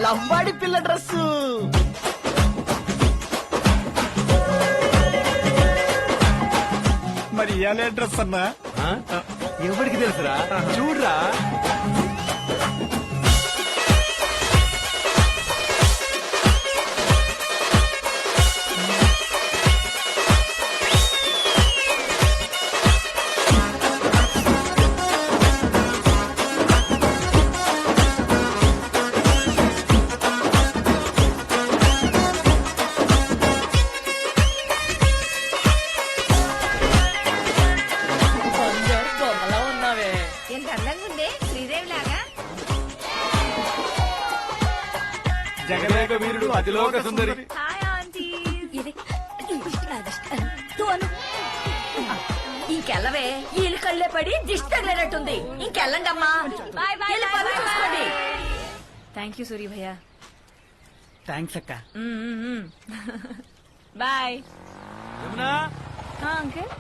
లంబాడి పిల్ల డ్రెస్సు. మరి ఇయాలే డ్రెస్ అన్నా? ఎవరికి తెలుసురా? చూడరా. జగదేక వీరుడు అతిలోక సుందరి. ఇంకెళ్ళవే వీళ్ళు కళ్ళే పడి దిష్టి తగిలేనట్టుంది. ఇంకెళ్ళండమ్మా. థ్యాంక్ యూ సూరి భయ్యా. థ్యాంక్స్ అక్క. Bye Yamuna, uncle.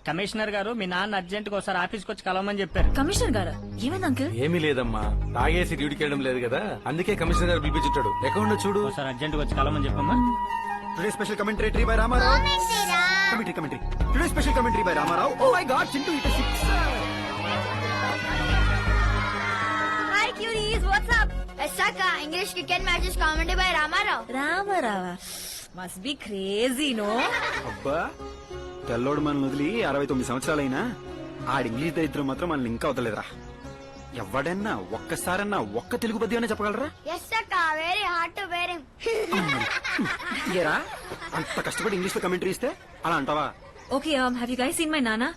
కమిషనర్ గారు మీ నాన్న అర్జెంట్ గా ఒకసారి ఆఫీస్కి వచ్చి కలవమని చెప్పారు. కమిషనర్ గారు ఏమైంది అంకుల్? ఏమీ లేదమ్మా, తాగేసి డ్యూటీకి వెళ్ళడం లేదు కదా, అందుకే కమిషనర్ గారు పిలిపించుంటాడు. అకౌంట్ లో చూడు. ఒకసారి అర్జెంట్ గా వచ్చి కలవమని చెప్పమ్మా. Today's special commentary by Ramarao. Commentary. Today's special commentary by Ramarao. Oh my God, Chintu hit a six. Hi cuties, what's up? Esaka, English cricket matches commentary by Ramarao. రామారావా must be crazy no. అబ్బా, తెల్లోడు మనల్ని వదిలి 69 సంవత్సరాలైనా ఆడి English దరిద్రం మాత్రం మనల్ని ఇంకా వదలేదురా. ఎవడన్నా ఒక్కసారన్నా ఒక్క తెలుగు పద్యం అనే చెప్పగలరా? Yes, Saka, very hard to bear him. ఏరా, అంత కష్టపడి ఇంగ్లీష్ లో కమెంటరీ ఇస్తే అలా అంటావా? Okay, have you guys seen my నానా?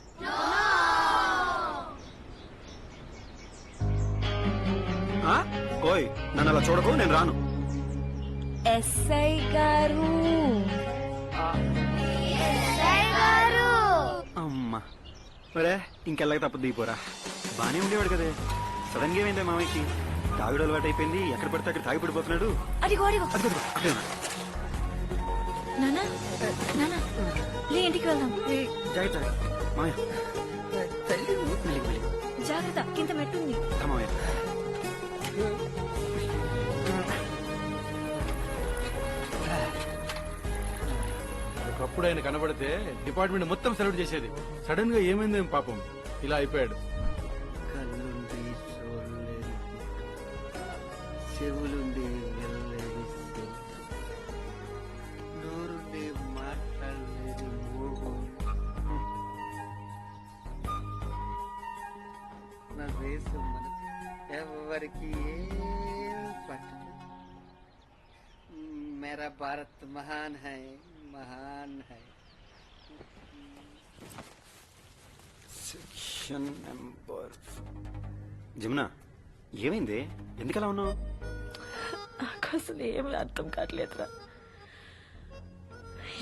ఆ? ఓయ్, నన్ను అలా చూడకు, నేను రాను. ఎస్ఐ గారు. అమ్మా, మరే ఇంకెళ్ళక తప్పదు దిగిపోరా. బానే ఉండేవాడు కదే, సడన్ గా ఏమైందే మామయ్యకి? తాగుడు అలవాటు అయిపోయింది, ఎక్కడ పడితే అక్కడ తాగి పడిపోతున్నాడు. అదిగో అదిగో. అదిగో, అక్కడే ఉన్నా. నానా నానా లే ఇంటికి వెళ్దాం. జాగ్రత్త మామయ్య, మెల్లిగా. జాగ్రత్త, కింద మెట్టుంది. మామయ్య, ఒకప్పుడు ఆయన కనబడితే డిపార్ట్మెంట్ మొత్తం సెలెక్ట్ చేసేది. సడన్ గా ఏమైంది పాపం, ఇలా అయిపోయాడు. కళ్ళుండి చూడలేదు, చెవులుండి వెళ్ళలేదు, నోరుండి మాట్లాడలేదు, నా దేశం మనసు ఎవరికి ఏం పట్టదు. మేరా భారత్ మహాన్ హై, మహాన్ హై. Section number. జమునా, ఏమైంది? ఎందుకలా ఉన్నావు? నాకు అసలు ఏమి అర్థం కావట్లేదురా.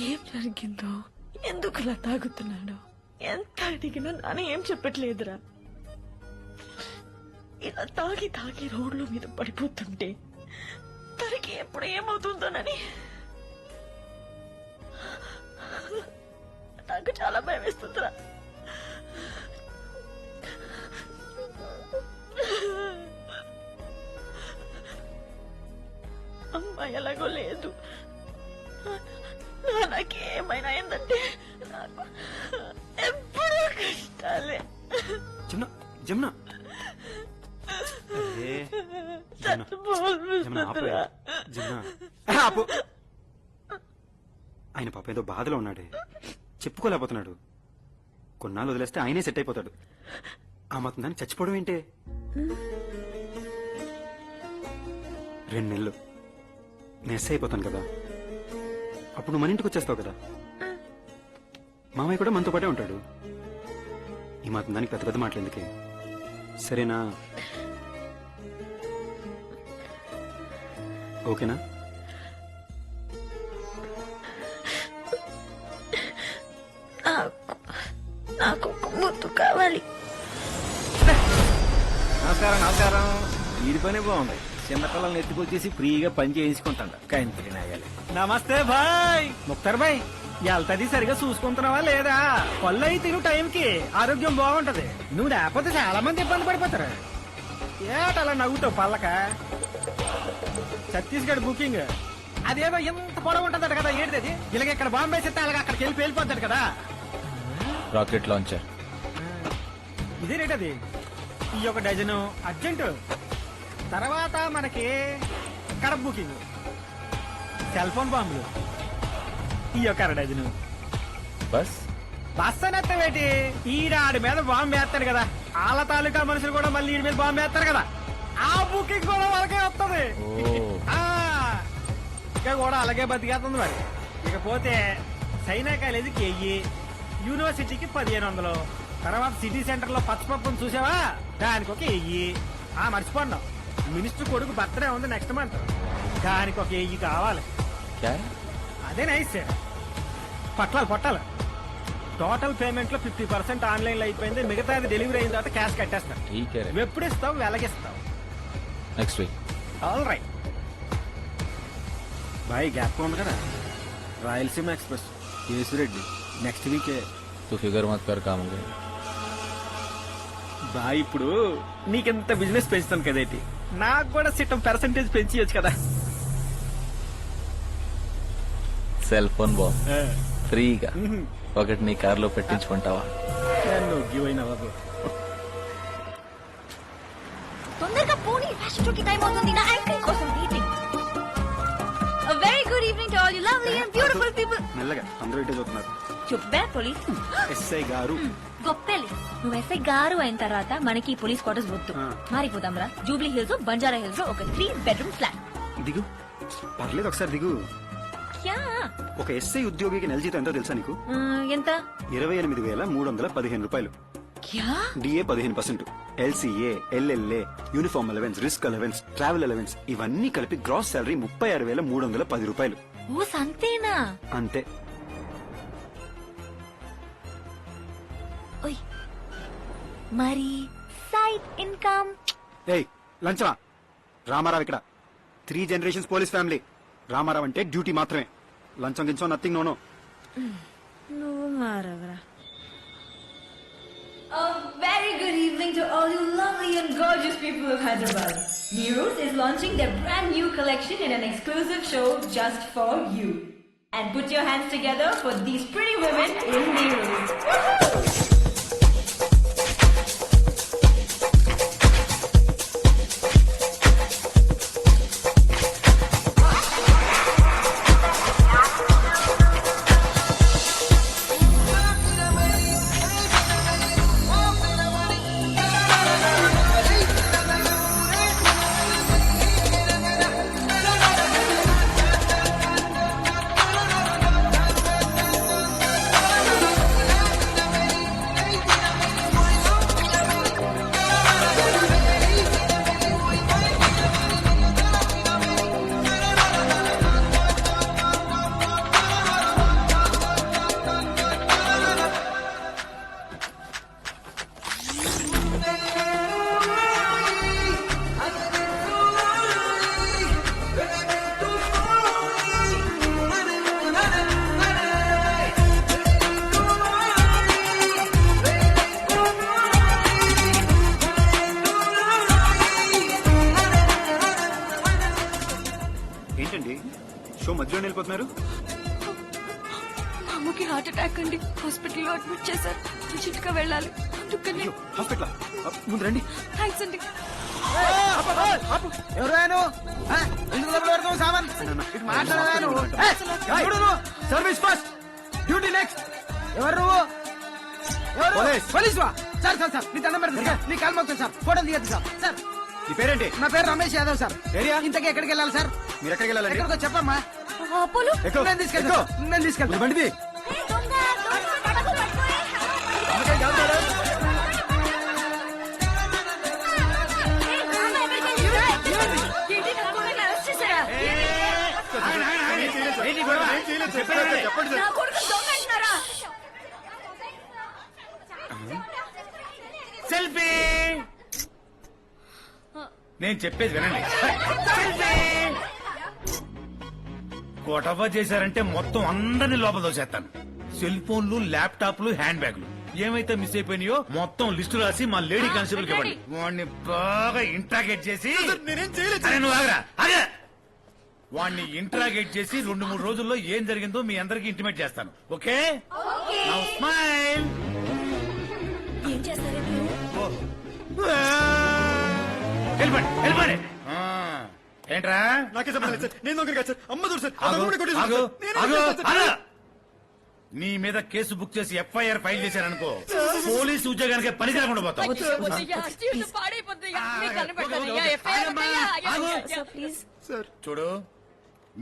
ఏం జరిగిందో, ఎందుకు ఇలా తాగుతున్నాడు, ఎంత అడిగినా నాన్న ఏం చెప్పట్లేదురా. ఇలా తాగి తాగి రోడ్ల మీద పడిపోతుంటే తనకి ఎప్పుడు ఏమవుతుందోనని నాకు చాలా భయం వేస్తుందిరా. అమ్మ ఎలాగో లేదు, నాకేమైనా ఏంటంటే నాకు ఎప్పుడూ కష్టాలే. జమునా, జమునా, అరే, జమునా, జమునా, ఆపే. జమునా, ఆపు. ఆయన పాప ఏదో బాధలో ఉన్నాడే, చెప్పుకోలేకపోతున్నాడు. కొన్నాళ్ళు వదిలేస్తే ఆయనే సెట్ అయిపోతాడు. ఆ మాత్రం దాన్ని చచ్చిపోవడం ఏంటే? 2 నెలలు నేను ఎస్ అయిపోతాను కదా, అప్పుడు మన ఇంటికి వచ్చేస్తావు కదా. మామయ్య కూడా మనతో పాటే ఉంటాడు. ఈ మాత్రం దానికి పెద్ద పెద్ద మాటలు ఎందుకే? సరేనా? ఓకేనా? నాకు ఒక ముద్దు కావాలి. నమస్కారం. నమస్కారం. వీడి పనే బాగుంది, చిన్నపిల్లల్ని ఎత్తుకొచ్చేసి ఫ్రీగా పని చేయించుకుంటాడు. కంత్రి నాయాలి. నమస్తే భాయ్. ముక్తార్ భాయ్, వెళ్తాది సరిగా చూసుకుంటున్నావా లేదా? పళ్ళు అయి తిను టైంకి, ఆరోగ్యం బాగుంటది. నువ్వు లేకపోతే చాలా మంది ఇబ్బంది పడిపోతారు. ఏటలా నవ్వుతావు పల్లక ఛత్తీస్గఢ్ బుకింగ్ అదేదో ఎంత పొడవు ఉంటుందట కదా ఏంటిది ఇలాగ ఇక్కడ బాంబే చెప్తే అలాగ అక్కడికి వెళ్ళి వెళ్ళిపోతాడు కదా రాకెట్ లాంచర్. ఇదే రేట్ అది ఈ ఒక డజను అర్జెంటు తర్వాత మనకి కడప బుకింగ్ సెల్ ఫోన్ బాంబులు ఈ యొక్క అర డజను బస్ బస్ అని ఏంటి ఈడాడి మీద బాంబు వేస్తాడు కదా ఆళ్ళ తాలూకా మనుషులు కూడా మళ్ళీ ఈడి మీద బాంబు వేస్తారు కదా ఆ బుకింగ్ కూడా వాళ్ళకే వస్తుంది ఇంకా కూడా అలాగే బతికేస్తుంది మరి ఇకపోతే సైనా కాలేజీకి 1000 యూనివర్సిటీకి 1500 తర్వాత సిటీ సెంటర్ లో పచ్చపప్పును చూసావా దానికి ఒక 1000 మర్చిపోండి మినిస్టర్ కొడుకు బర్త్డే ఉంది నెక్స్ట్ మంత్ దానికి ఒక 1000 కావాలి క్యా? అదే నైస్ పట్టాలి టోటల్ పేమెంట్ లో 50% ఆన్లైన్ లో అయిపోయింది మిగతాది డెలివరీ అయిన తర్వాత క్యాష్ కట్టేస్తాను ఠీక్ హై రే. నువ్వు ఎప్పుడు ఇస్తావు వెలగిస్తావు next week. All right boy gap ఉంది కదా రాయలసీమ ఎక్స్ప్రెస్ కేసురెడ్డి నెక్స్ట్ వీకే తు ఫిగర్ మత్ కర్ కామ్ గే. బాయ్ ఇప్పుడు నీకెంత బిజినెస్ పెంచుతాను కదేటి నాకు కూడా సిట్టం పర్సంటేజ్ పెంచియచ్చు కదా సెల్ ఫోన్ బాంబ్ ఫ్రీగా ఒకటి నీ కార్ లో పెట్టించుకుంటావా? నువ్వు గివ్ అయినా బాబు తొందరగా పోనీ ఫ్యాషన్ షోకి టైం అవుతుంది నా యాంకరింగ్ కోసం waiting A very good evening to all you lovely and beautiful people. మెల్లగా అందరూ ఇటే చూస్తున్నారు. చుబ్బే పోలీస్ ఎస్ఐ గారు గొప్పెలి నువ్వు ఎస్ఐ గారు అయిన తర్వాత మనకి పోలీస్ క్వార్టర్స్ వద్దు మారిపోదాం రా జూబ్లీ హిల్స్ బంజారా హిల్స్ లో ఒక 3 బెడ్రూమ్ ఫ్లాట్ దిగు పర్లేదు ఒకసారి దిగు. యా ఒక ఎస్ఐ ఉద్యోగికి నెల జీతం ఎంతో తెలుసా నీకు? ఎంత 28,315 రూపాయలు. క్యా DA 15%, LCA, LLA, uniform allowance, risk allowance, travel allowance ఇవన్నీ కలిపి గ్రాస్ శాలరీ 36,310 రూపాయలు. ఓ సంతేనా అంతే. ఓయ్ మరి సైడ్ ఇన్కమ్ ఏయ్ లంచమా? రామారావు ఇక్కడ 3 generations పోలీస్ ఫ్యామిలీ. రామారావు అంటే డ్యూటీ మాత్రమే, లంచం గించం నథింగ్. నోనో. నువ్వు మారవరా. A very good evening to all you lovely and gorgeous people of Hyderabad. Nero's is launching their brand new collection in an exclusive show just for you. And put your hands together for these pretty women in Nero's. ఏంటండి show మధ్యలో వెళ్ళిపోతున్నారు? మా అమ్మకి heart attack అండి హాస్పిటల్లో admit చేశారు urgent గా వెళ్ళాలి అందుకని హాస్పిటల్ ముందు రండి. థ్యాంక్స్ అండి ఎవరు సామాన్ సర్వీస్ ఫస్ట్ డ్యూటీ నెక్స్ట్ ఎవరు నువ్వు పోలీస్ వా సార్ సార్ సార్ నీ దండం పెడతాను సార్ నీ కాల్ మొత్తం సార్ ఫోటో తీయద్దు సార్ సార్ ఈ పేరేంటి? నా పేరు రమేష్ యాదవ్ సార్ ఏరియా? ఇంతకీ ఎక్కడికి వెళ్ళాలి సార్ మీరు ఎక్కడికి వెళ్ళాలండి? ఎక్కడికో చెప్పమ్మా అపోలో ఎక్కు. నేను తీసుకెళ్తా నేను తీసుకెళ్తా బండిది. సెల్ఫీ నేను చెప్పేది వినండి. కోటప్ప చేశారంటే మొత్తం అందరినీ లోపల దోసేస్తాను. సెల్ ఫోన్లు, ల్యాప్టాప్లు, హ్యాండ్ బ్యాగ్లు ఏమైతే మిస్ అయిపోయినాయో మొత్తం లిస్టు రాసి మా లేడీ కానిస్టేబుల్ కి ఇవ్వండి. వాడిని బాగా ఇంట్రాగేట్ చేసి అరే నువ్వు ఆగరా, ఆగా. వాడిని ఇంట్రాగేట్ చేసి 2-3 రోజుల్లో ఏం జరిగిందో మీ అందరికి ఇంటిమేట్ చేస్తాను. ఓకే? Now smile. ఏం చేస్తారండి మీరు? వెళ్ళిపోండి, వెళ్ళిపోండి. ఆ, ఏంట్రా నాకే సంబంధం లేదు సార్. నేను దొంగని కాదు సార్. అమ్మ దొరు సార్. ఆగు, అమ్మ కూడా కొట్టేశారు ఆగు, సార్. నేనే ఆగు, కొట్టేశాను సార్. ఆగు. నీ మీద కేసు బుక్ చేసి ఎఫ్ఐఆర్ ఫైల్ చేశారనుకో పోలీసు ఉద్యోగానికి పనికి రాకుండా పోతావు. Sir please. సార్ చూడు,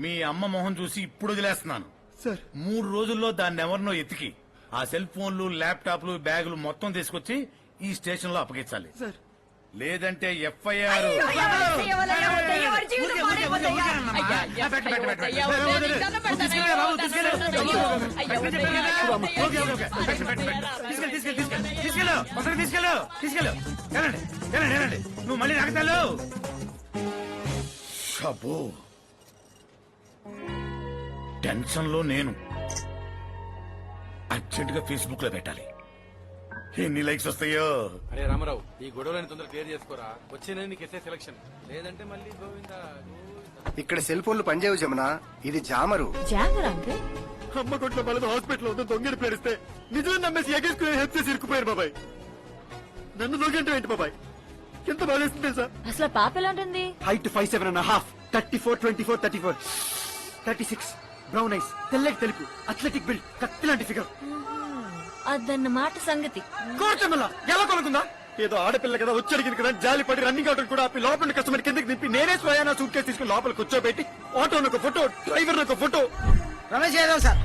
మీ అమ్మ మొహం చూసి ఇప్పుడు వదిలేస్తున్నాను. సార్ 3 రోజుల్లో దాన్ని ఎవరినో ఎతికి ఆ సెల్ ఫోన్లు ల్యాప్టాప్లు బ్యాగులు మొత్తం తీసుకొచ్చి ఈ స్టేషన్ లో అప్పగించాలి. సార్ లేదంటే ఎఫ్ఐఆర్ నువ్వు మళ్ళీ నాకుతాలు. షబో టెన్షన్ లో నేను అర్జెంట్ గా ఫేస్బుక్ లో పెట్టాలి. ఎన్ని లైక్స్ వస్తాయో. అరే రామారావు, ఈ గొడవలని తొందరగా క్లియర్ చేసుకోరా. వచ్చేనే నీకు ఎస్ఏ సెలక్షన్, లేదంటే మళ్ళీ గోవిందా గోవిందా. ఇక్కడ సెల్ ఫోన్లు పనిచేయవు జమున, ఇది జామరు. జామర్ అంటే అమ్మ కొట్ల బలద హాస్పిటల్ ఉంది. దొంగని పేరిస్తే నిజం నమ్మేసి ఎగేసుకుని హెల్ప్ చేసి ఇరుక్కుపోయారు బాబాయ్. నన్ను దొంగంటే ఏంటి బాబాయ్? ఎంత బాధేస్తుంది తెలుసా? అసలు ఆ పాప ఎలా ఉంటుంది? హైట్ 5'7.5", 34, 24, 34, 36, బ్రౌన్ ఐస్, తెల్లటి తెలుపు, అథ్లెటిక్ బిల్డ్, కత్తి లాంటి ఫిగర్. అదన్నమాట సంగతి. కోర్చమల్ల ఎలా కొనుక్కుందా? ఏదో ఆడపిల్ల కదా, వచ్చి అడిగింది కదా, జాలి పడి రన్నింగ్ అవుట్ కూడా ఆపి లోపల కస్టమర్ కిందకి దింపి నేనే స్వయానా సూట్ కేసు తీసుకుని లోపల కూర్చోబెట్టి ఆటో ఒక ఫోటో, డ్రైవర్ ఒక ఫోటో. రమేష్ యాదవ్ సార్.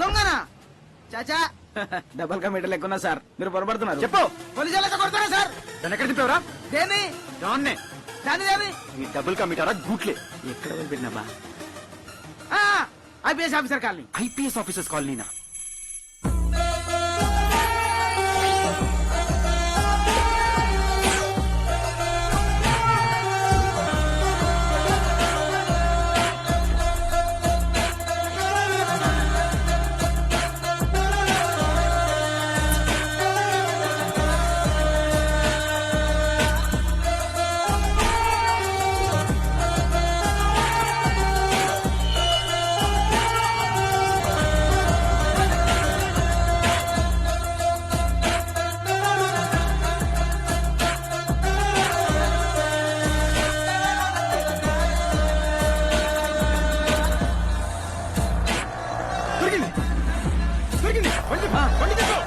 దొంగనా చాచా? డబల్ కా మీటర్ లెక్కున్నా సార్, మీరు పొరపడుతున్నారు. చెప్పు. పోలీసులు కొడుతున్నా సార్. దాన్ని ఎక్కడ దింపావరా? దేని దాన్నే. దాని దేని ఈ డబుల్ కమిటారా గూట్లే. ఎక్కడ వదిలిపెట్టినాబా? IPS officer colony. IPS officers కాలనీనా?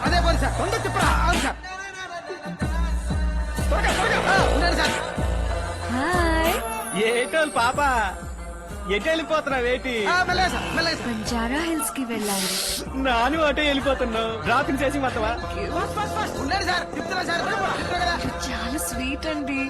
అదే పోనీ సార్. తొందర చెప్పరా. అవును సార్. ఉండండి సార్. హాయ్. ఏటోలు పాప ఎటు వెళ్ళిపోతున్నావు? ఏంటి? మెల్లగా సార్, మెల్లగా సార్. బంజారా హిల్స్ కి వెళ్ళాలి. నాను అటే వెళ్ళిపోతున్నావు. డ్రాపింగ్ చేసి మొత్తవా? ఉండండి సార్, చెప్తున్నా సార్. చాలా స్వీట్ అండి.